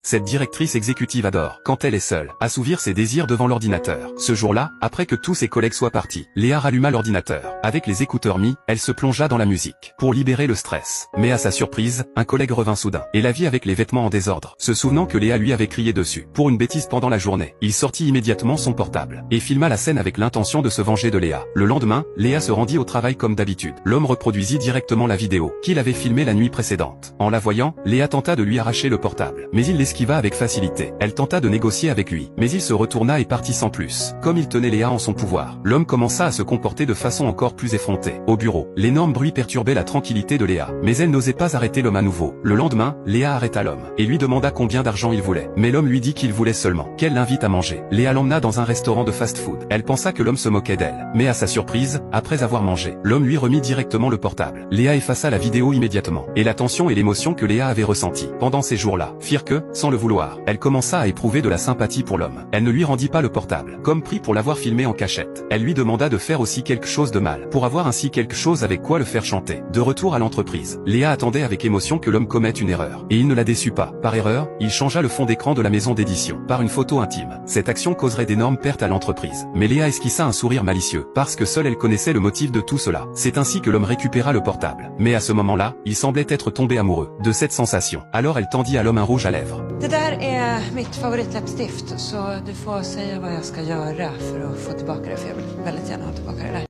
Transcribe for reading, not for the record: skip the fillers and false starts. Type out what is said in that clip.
Cette directrice exécutive adore, quand elle est seule, assouvir ses désirs devant l'ordinateur. Ce jour-là, après que tous ses collègues soient partis, Léa ralluma l'ordinateur. Avec les écouteurs mis, elle se plongea dans la musique, pour libérer le stress. Mais à sa surprise, un collègue revint soudain, et la vit avec les vêtements en désordre, se souvenant que Léa lui avait crié dessus, pour une bêtise pendant la journée. Il sortit immédiatement son portable, et filma la scène avec l'intention de se venger de Léa. Le lendemain, Léa se rendit au travail comme d'habitude. L'homme reproduisit directement la vidéo, qu'il avait filmée la nuit précédente. En la voyant, Léa tenta de lui arracher le portable, mais il l'esquiva avec facilité. Elle tenta de négocier avec lui, mais il se retourna et partit sans plus. Comme il tenait Léa en son pouvoir, l'homme commença à se comporter de façon encore plus effrontée. Au bureau, l'énorme bruit perturbait la tranquillité de Léa, mais elle n'osait pas arrêter l'homme à nouveau. Le lendemain, Léa arrêta l'homme, et lui demanda combien d'argent il voulait. Mais l'homme lui dit qu'il voulait seulement qu'elle l'invite à manger. Léa l'emmena dans un restaurant de fast-food. Elle pensa que l'homme se moquait d'elle, mais à sa surprise, après avoir mangé, l'homme lui remit directement le portable. Léa effaça la vidéo immédiatement, et la tension et l'émotion que Léa avait ressentie pendant ces jours-là firent que, sans le vouloir, elle commença à éprouver de la sympathie pour l'homme. Elle ne lui rendit pas le portable, comme pris pour l'avoir filmé en cachette. Elle lui demanda de faire aussi quelque chose de mal, pour avoir ainsi quelque chose avec quoi le faire chanter. De retour à l'entreprise, Léa attendait avec émotion que l'homme commette une erreur, et il ne la déçut pas. Par erreur, il changea le fond d'écran de la maison d'édition, par une photo intime. Cette action causerait d'énormes pertes à l'entreprise. Mais Léa esquissa un sourire malicieux, parce que seule elle connaissait le motif de tout cela. C'est ainsi que l'homme récupéra le portable. Mais à ce moment-là, il semblait être tombé amoureux de cette sensation. Alors elle tendit à l'homme un rouge à lèvres. Det där är mitt favoritläppstift, så du får säga vad jag ska göra för att få tillbaka det, för jag vill väldigt gärna ha tillbaka det där.